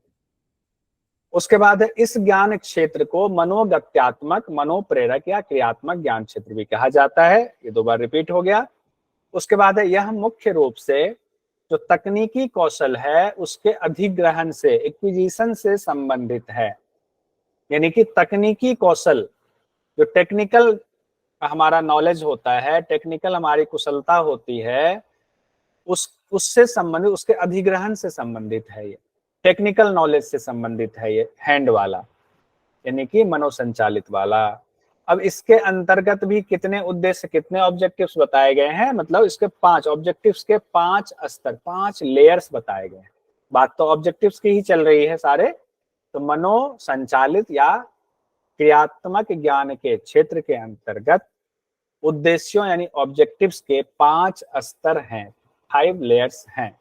उसके बाद इस ज्ञान क्षेत्र को मनोगत्यात्मक, मनोप्रेरक या क्रियात्मक ज्ञान क्षेत्र भी कहा जाता है। ये 2 बार रिपीट हो गया। उसके बाद यह मुख्य रूप से जो तकनीकी कौशल है उसके अधिग्रहण से, एक्विजिशन से संबंधित है। यानी कि तकनीकी कौशल, जो टेक्निकल हमारा नॉलेज होता है, टेक्निकल हमारी कुशलता होती है, उससे संबंधित, उसके अधिग्रहण से संबंधित है। ये टेक्निकल नॉलेज से संबंधित है, ये हैंड वाला, यानी कि मनोसंचालित वाला। अब इसके अंतर्गत भी कितने उद्देश्य, कितने ऑब्जेक्टिव्स बताए गए हैं, मतलब इसके 5 ऑब्जेक्टिव्स के 5 स्तर, 5 लेयर्स बताए गए हैं। बात तो ऑब्जेक्टिव्स की ही चल रही है सारे। तो मनोसंचालित या क्रियात्मक ज्ञान के क्षेत्र के अंतर्गत उद्देश्यों यानी ऑब्जेक्टिव्स के 5 स्तर हैं, 5 लेयर्स हैं।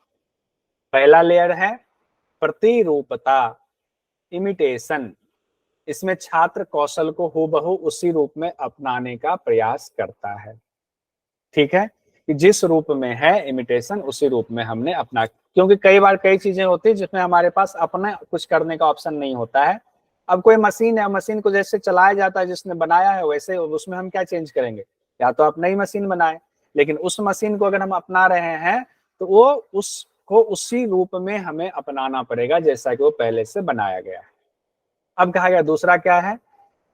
पहला लेयर है प्रतिरूपता, इमिटेशन। इसमें छात्र कौशल को हूबहू उसी रूप में अपनाने का प्रयास करता है। ठीक है, कि जिस रूप में है इमिटेशन, उसी रूप में हमने अपना, क्योंकि कई बार कई चीजें होती है जिसमें हमारे पास अपना कुछ करने का ऑप्शन नहीं होता है। अब कोई मशीन है, मशीन को जैसे चलाया जाता है, जिसने बनाया है वैसे, उसमें हम क्या चेंज करेंगे? या तो आप नई मशीन बनाए, लेकिन उस मशीन को अगर हम अपना रहे हैं तो वो उसको उसी रूप में हमें अपनाना पड़ेगा जैसा कि वो पहले से बनाया गया है। अब कहा गया दूसरा क्या है,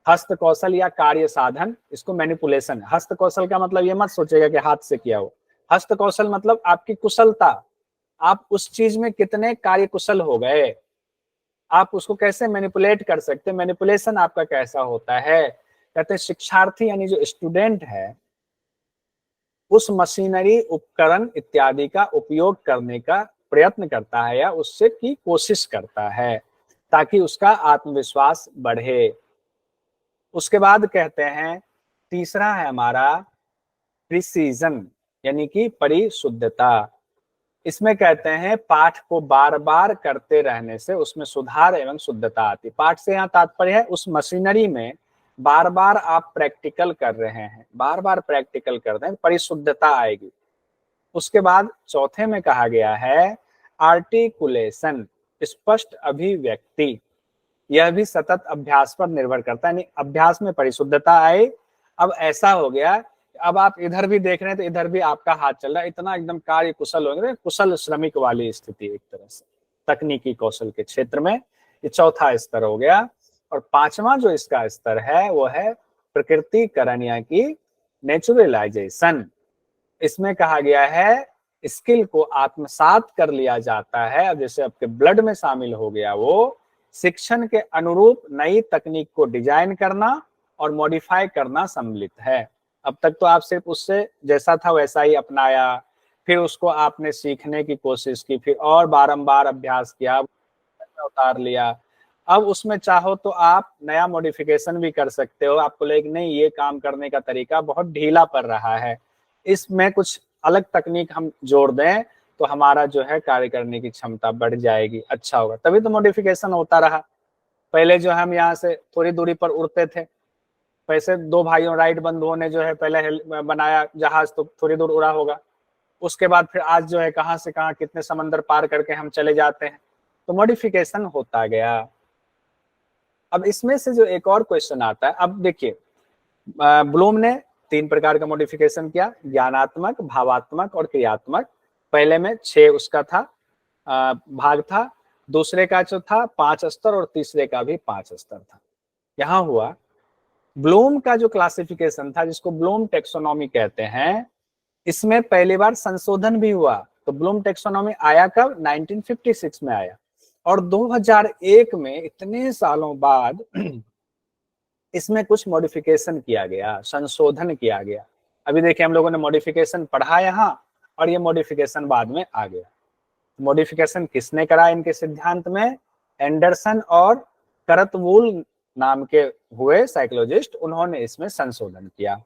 हस्त कौशल या कार्य साधन, इसको मैनिपुलेशन। हस्त कौशल का मतलब ये मत सोचेगा कि हाथ से किया हो। हस्त कौशल मतलब आपकी कुशलता, आप उस चीज में कितने कार्य कुशल हो गए, आप उसको कैसे मैनिपुलेट कर सकते हैं, मैनिपुलेशन आपका कैसा होता है। कहते हैं शिक्षार्थी यानी जो स्टूडेंट है उस मशीनरी, उपकरण इत्यादि का उपयोग करने का प्रयत्न करता है या उससे की कोशिश करता है ताकि उसका आत्मविश्वास बढ़े। उसके बाद कहते हैं तीसरा है हमारा प्रिसीजन, यानी कि परिशुद्धता। इसमें कहते हैं पाठ को बार बार करते रहने से उसमें सुधार एवं शुद्धता आती। पाठ से यहाँ तात्पर्य है उस मशीनरी में बार बार आप प्रैक्टिकल कर रहे हैं, बार बार प्रैक्टिकल कर रहे हैं, परिशुद्धता आएगी। उसके बाद चौथे में कहा गया है आर्टिकुलेशन, स्पष्ट अभिव्यक्ति। यह भी सतत अभ्यास पर निर्भर करता है, यानी अभ्यास में परिशुद्धता आए। अब ऐसा हो गया, अब आप इधर भी देख रहे हैं तो इधर भी आपका हाथ चल रहा है, इतना एकदम कार्य कुशल हो गए, कुशल श्रमिक वाली स्थिति एक तरह से तकनीकी कौशल के क्षेत्र में। ये चौथा स्तर हो गया। और 5वां जो इसका स्तर है वो है प्रकृतिकरण यानी कि नेचुरलाइजेशन। इसमें कहा गया है स्किल को आत्मसात कर लिया जाता है। अब जैसे आपके ब्लड में शामिल हो गया, वो शिक्षण के अनुरूप नई तकनीक को डिजाइन करना और मॉडिफाई करना सम्मिलित है। अब तक तो आप सिर्फ उससे जैसा था वैसा ही अपनाया, फिर उसको आपने सीखने की कोशिश की, फिर और बारंबार अभ्यास किया, उतार लिया। अब उसमें चाहो तो आप नया मॉडिफिकेशन भी कर सकते हो। आपको लगे नहीं ये काम करने का तरीका बहुत ढीला पड़ रहा है, इसमें कुछ अलग तकनीक हम जोड़ दें तो हमारा जो है कार्य करने की क्षमता बढ़ जाएगी, अच्छा होगा। तभी तो मॉडिफिकेशन होता रहा। पहले जो हम यहाँ से थोड़ी दूरी पर उड़ते थे, वैसे 2 भाइयों राइट बंधुओं ने जो है पहले बनाया जहाज, तो थोड़ी दूर उड़ा होगा। उसके बाद फिर आज जो है कहाँ से कहाँ कितने समंदर पार करके हम चले जाते हैं, तो मॉडिफिकेशन होता गया। अब इसमें से जो एक और क्वेश्चन आता है, अब देखिए ब्लूम ने 3 प्रकार का मॉडिफिकेशन किया, ज्ञानात्मक, भावात्मक और क्रियात्मक। पहले में 6 उसका था भाग था, दूसरे का जो था 5 स्तर और तीसरे का भी 5 स्तर था। यहाँ हुआ ब्लूम का जो क्लासिफिकेशन था जिसको ब्लूम टेक्सोनॉमी कहते हैं, इसमें पहली बार संशोधन भी हुआ। तो ब्लूम टेक्सोनॉमी आया कब? 1956 में आया, और 2001 में इतने सालों बाद इसमें कुछ मॉडिफिकेशन किया गया, संशोधन किया गया। अभी देखिए हम लोगों ने मॉडिफिकेशन पढ़ा यहाँ, और ये मॉडिफिकेशन बाद में आ गया। मॉडिफिकेशन किसने करा इनके सिद्धांत में? एंडरसन और करतवुल नाम के हुए साइकोलॉजिस्ट, उन्होंने इसमें संशोधन किया।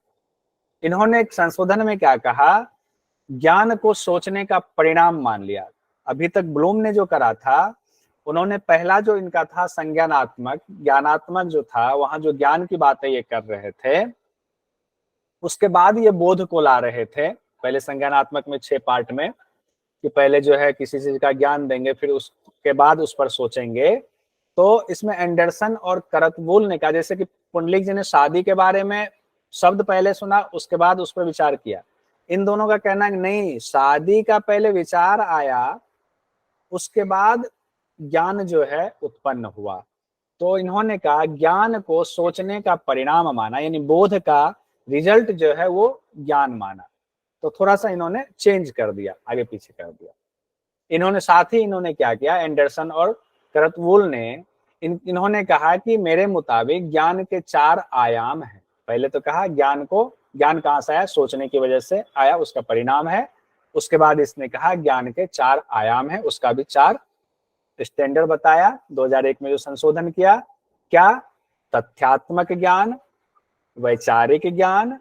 इन्होंने एक संशोधन में क्या कहा, ज्ञान को सोचने का परिणाम मान लिया। अभी तक ब्लूम ने जो करा था, उन्होंने पहला जो इनका था संज्ञानात्मक, ज्ञानात्मक जो था, वहां जो ज्ञान की बातें ये कर रहे थे, उसके बाद ये बोध को ला रहे थे। पहले संज्ञानात्मक में 6 पार्ट में, कि पहले जो है किसी चीज का ज्ञान देंगे, फिर उसके बाद उस पर सोचेंगे। तो इसमें एंडरसन और करतवुल ने कहा, जैसे कि पुंडलिक जी ने शादी के बारे में शब्द पहले सुना, उसके बाद उस पर विचार किया। इन दोनों का कहना है नहीं, शादी का पहले विचार आया, उसके बाद ज्ञान जो है उत्पन्न हुआ। तो इन्होंने कहा ज्ञान को सोचने का परिणाम माना, यानी बोध का रिजल्ट जो है वो ज्ञान माना। तो थोड़ा सा इन्होंने चेंज कर दिया, आगे पीछे कर दिया। इन्होंने साथ ही इन्होंने क्या किया, एंडरसन और करतवुल ने इन्होंने कहा कि मेरे मुताबिक ज्ञान के 4 आयाम हैं। पहले तो कहा ज्ञान कहाँ से आया, सोचने की वजह से आया, उसका परिणाम है। उसके बाद इसने कहा ज्ञान के 4 आयाम है, उसका भी 4 स्टैंडर्ड बताया 2001 में जो संशोधन किया। क्या? तथ्यात्मक ज्ञान, वैचारिक ज्ञान,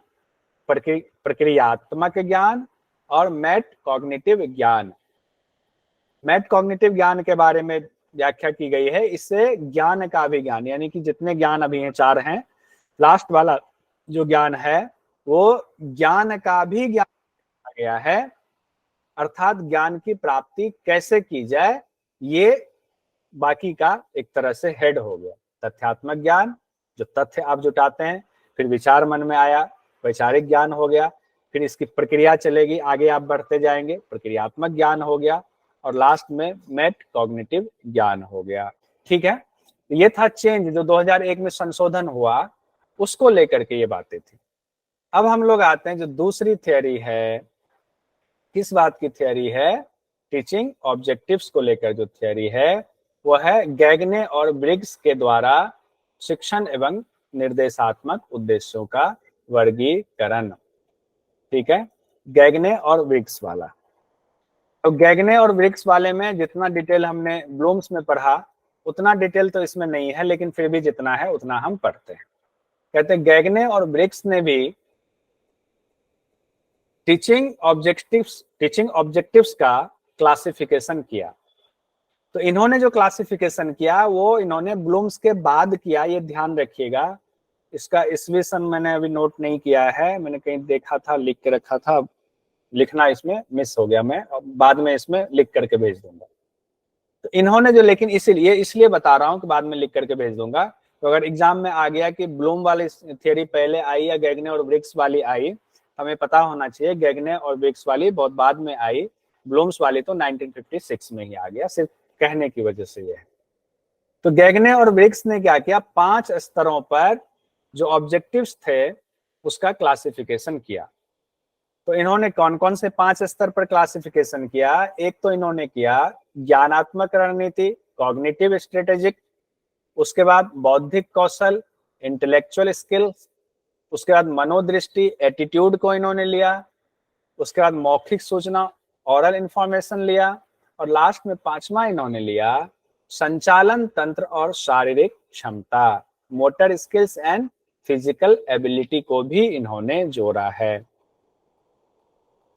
प्रक्रियात्मक ज्ञान और मेट कॉग्निटिव ज्ञान। मेट कॉग्निटिव ज्ञान के बारे में व्याख्या की गई है, इससे ज्ञान का भी ज्ञान, यानी कि जितने ज्ञान अभी हैं 4 हैं, लास्ट वाला जो ज्ञान है वो ज्ञान का भी ज्ञान किया गया है। अर्थात ज्ञान की प्राप्ति कैसे की जाए, ये बाकी का एक तरह से हेड हो गया। तथ्यात्मक ज्ञान, जो तथ्य आप जुटाते हैं, फिर विचार मन में आया, वैचारिक ज्ञान हो गया, फिर इसकी प्रक्रिया चलेगी, आगे आप बढ़ते जाएंगे, प्रक्रियात्मक ज्ञान हो गया, और लास्ट में मेट कॉग्निटिव ज्ञान हो गया। ठीक है, ये था चेंज जो 2001 में संशोधन हुआ, उसको लेकर के ये बातें थी। अब हम लोग आते हैं जो दूसरी थ्योरी है, किस बात की थ्योरी है, टीचिंग ऑब्जेक्टिव्स को लेकर जो थ्योरी है वो है गैगने और ब्रिग्स के द्वारा शिक्षण एवं निर्देशात्मक उद्देश्यों का वर्गीकरण। ठीक है, गैगने और ब्रिग्स वाला। तो गैगने और ब्रिग्स वाले में जितना डिटेल हमने ब्लूम्स में पढ़ा उतना डिटेल तो इसमें नहीं है, लेकिन फिर भी जितना है उतना हम पढ़ते हैं। कहते हैं गैगने और ब्रिग्स ने भी टीचिंग ऑब्जेक्टिव्स का क्लासिफिकेशन किया। तो इन्होंने जो क्लासिफिकेशन किया वो इन्होंने ब्लूम्स के बाद किया, ये ध्यान रखिएगा। इसका ईस्वी सन मैंने अभी नोट नहीं किया है, मैंने कहीं देखा था, लिख के रखा था, लिखना इसमें मिस हो गया, मैं बाद में इसमें लिख करके भेज दूंगा। तो इन्होंने जो, लेकिन इसलिए बता रहा हूँ कि बाद में लिख करके भेज दूंगा। तो अगर एग्जाम में आ गया कि ब्लूम वाली थियरी पहले आई या गैगने और ब्रिग्स वाली आई, हमें पता होना चाहिए गैगने और ब्रिग्स वाली बहुत बाद में आई, ब्लूम्स वाली तो 1956 में ही आ गया, सिर्फ कहने की वजह से ये है। तो गैगने और ब्रिग्स ने क्या किया, 5 स्तरों पर जो ऑब्जेक्टिव्स थे उसका क्लासिफिकेशन किया। तो इन्होंने कौन कौन से 5 स्तर पर क्लासिफिकेशन किया, एक तो इन्होंने किया ज्ञानात्मक रणनीति, कॉग्निटिव स्ट्रेटेजिक, उसके बाद बौद्धिक कौशल, इंटेलेक्चुअल स्किल्स, उसके बाद मनोदृष्टि, एटीट्यूड को इन्होंने लिया, उसके बाद मौखिक सूचना, ओरल इंफॉर्मेशन लिया, और लास्ट में 5वां इन्होंने लिया संचालन तंत्र और शारीरिक क्षमता, motor skills and physical ability को भी इन्होंने जोड़ा है।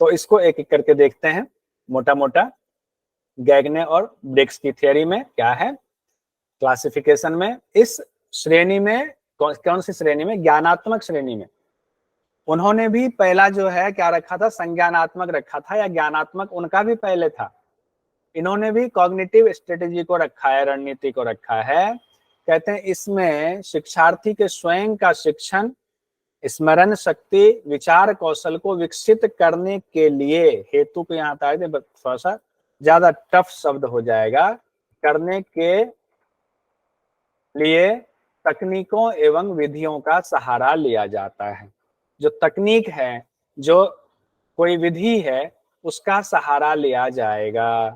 तो इसको एक एक करके देखते हैं मोटा मोटा। गैगने और ब्रिग्स की थियरी में क्या है क्लासिफिकेशन में, इस श्रेणी में कौन सी श्रेणी में, ज्ञानात्मक श्रेणी में उन्होंने भी पहला जो है क्या रखा था, संज्ञानात्मक रखा था या ज्ञानात्मक, उनका भी पहले था। इन्होंने भी कॉग्निटिव स्ट्रेटेजी को रखा है, रणनीति को रखा है। कहते हैं इसमें शिक्षार्थी के स्वयं का शिक्षण, स्मरण शक्ति, विचार कौशल को विकसित करने के लिए, हेतु को यहाँ थोड़ा सा ज्यादा टफ शब्द हो जाएगा, करने के लिए तकनीकों एवं विधियों का सहारा लिया जाता है। जो तकनीक है, जो कोई विधि है, उसका सहारा लिया जाएगा।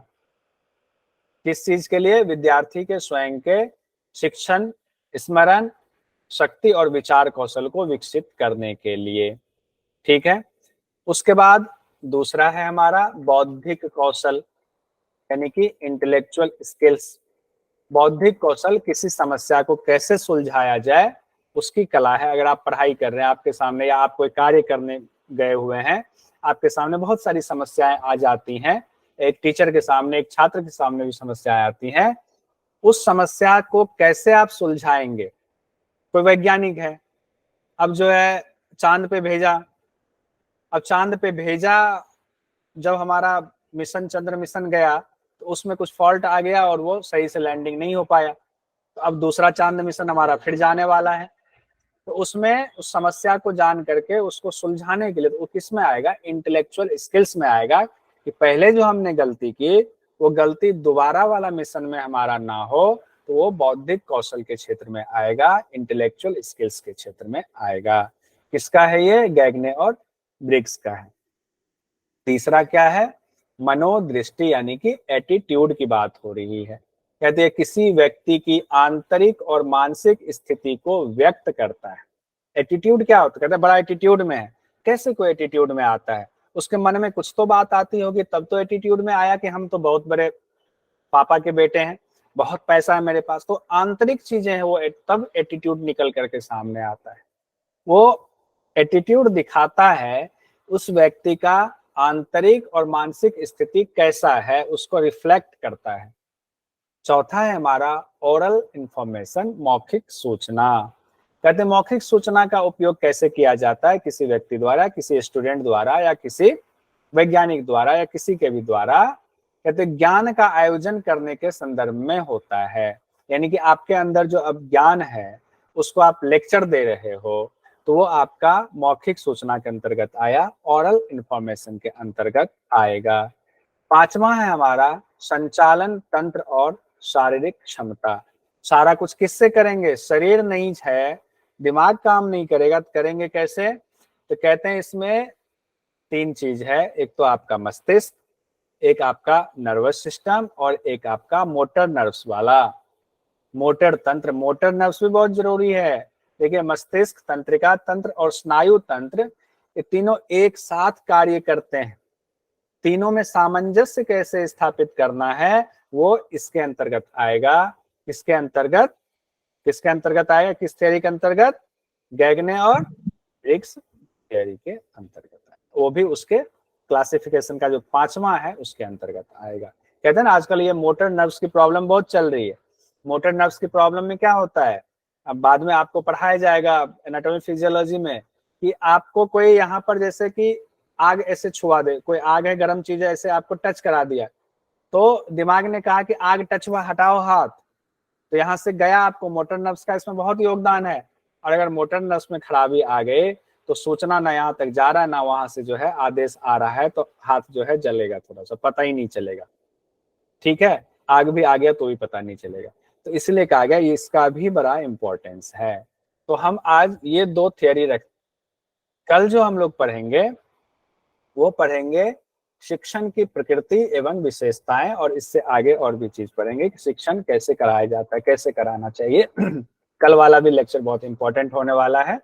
किस चीज के लिए, विद्यार्थी के स्वयं के शिक्षण, स्मरण शक्ति और विचार कौशल को विकसित करने के लिए। ठीक है, उसके बाद दूसरा है हमारा बौद्धिक कौशल, यानी कि इंटेलेक्चुअल स्किल्स। बौद्धिक कौशल किसी समस्या को कैसे सुलझाया जाए उसकी कला है। अगर आप पढ़ाई कर रहे हैं, आपके सामने या आप कोई कार्य करने गए हुए हैं, आपके सामने बहुत सारी समस्याएं आ जाती हैं, एक टीचर के सामने, एक छात्र के सामने भी समस्याएं आती हैं। उस समस्या को कैसे आप सुलझाएंगे? कोई वैज्ञानिक है, अब जो है चांद पे भेजा, अब चांद पे भेजा, जब हमारा मिशन चंद्र मिशन गया तो उसमें कुछ फॉल्ट आ गया और वो सही से लैंडिंग नहीं हो पाया। तो अब दूसरा चांद मिशन हमारा फिर जाने वाला है, तो उसमें उस समस्या को जान करके उसको सुलझाने के लिए तो वो किस में आएगा? इंटेलेक्चुअल स्किल्स में आएगा, कि पहले जो हमने गलती की वो गलती दोबारा वाला मिशन में हमारा ना हो, तो वो बौद्धिक कौशल के क्षेत्र में आएगा, इंटेलेक्चुअल स्किल्स के क्षेत्र में आएगा। किसका है ये? गैगने और ब्रिग्स का है। तीसरा क्या है? मनोदृष्टि, यानी कि एटीट्यूड की बात हो रही है। कहते हैं किसी व्यक्ति की आंतरिक और मानसिक स्थिति को व्यक्त करता है। एटीट्यूड क्या होता है? कहते हैं बड़ा एटीट्यूड में है। कैसे कोई एटीट्यूड में आता है? उसके मन में कुछ तो बात आती होगी, तब तो एटीट्यूड में आया कि हम तो बहुत बड़े पापा के बेटे हैं, बहुत पैसा है मेरे पास, तो आंतरिक चीजें हैं वो, तब एटीट्यूड निकल करके सामने आता है। वो एटीट्यूड दिखाता है उस व्यक्ति का आंतरिक और मानसिक स्थिति कैसा है, उसको रिफ्लेक्ट करता है। चौथा है हमारा ओरल इंफॉर्मेशन, मौखिक सूचना। कहते हैं मौखिक सूचना का उपयोग कैसे किया जाता है? किसी व्यक्ति द्वारा, किसी स्टूडेंट द्वारा, या किसी वैज्ञानिक द्वारा, या किसी के भी द्वारा। कहते हैं ज्ञान का आयोजन करने के संदर्भ में होता है, यानी कि आपके अंदर जो अब ज्ञान है उसको आप लेक्चर दे रहे हो, तो वो आपका मौखिक सूचना के अंतर्गत आया, ओरल इंफॉर्मेशन के अंतर्गत आएगा। पांचवा है हमारा संचालन तंत्र और शारीरिक क्षमता। सारा कुछ किससे करेंगे? शरीर नहीं है, दिमाग काम नहीं करेगा तो करेंगे कैसे? तो कहते हैं इसमें तीन चीज है, एक तो आपका मस्तिष्क, एक आपका नर्वस सिस्टम, और एक आपका मोटर नर्व्स वाला मोटर तंत्र। मोटर नर्व्स भी बहुत जरूरी है। देखिए मस्तिष्क, तंत्रिका तंत्र और स्नायु तंत्र, ये तीनों एक साथ कार्य करते हैं। तीनों में सामंजस्य कैसे स्थापित करना है वो इसके अंतर्गत आएगा। किसके अंतर्गत? किसके अंतर्गत आएगा? किस थ्योरी के अंतर्गत? गैगने और ब्रिग्स थ्योरी के अंतर्गत, वो भी उसके क्लासिफिकेशन का जो पांचवा है उसके अंतर्गत आएगा। कहते हैं ना आजकल ये मोटर नर्व्स की प्रॉब्लम बहुत चल रही है। मोटर नर्व्स की प्रॉब्लम में क्या होता है, अब बाद में आपको पढ़ाया जाएगा एनाटॉमी फिजियोलॉजी में, कि आपको कोई यहाँ पर जैसे कि आग ऐसे छुआ दे, कोई आग है, गर्म चीज है, ऐसे आपको टच करा दिया, तो दिमाग ने कहा कि आग टच हुआ, हटाओ हाथ, तो यहाँ से गया। आपको मोटर नर्व्स का इसमें बहुत योगदान है। और अगर मोटर नर्व्स में खराबी आ गई तो सूचना ना यहाँ तक जा रहा है, ना वहां से जो है आदेश आ रहा है, तो हाथ जो है जलेगा, थोड़ा सा पता ही नहीं चलेगा। ठीक है, आग भी आ गया तो भी पता नहीं चलेगा। तो इसलिए कहा गया इसका भी बड़ा इंपॉर्टेंस है। तो हम आज ये दो थियरी रख, कल जो हम लोग पढ़ेंगे वो पढ़ेंगे शिक्षण की प्रकृति एवं विशेषताएं, और इससे आगे और भी चीज पढ़ेंगे कि शिक्षण कैसे कराया जाता है, कैसे कराना चाहिए। कल वाला भी लेक्चर बहुत इंपॉर्टेंट होने वाला है।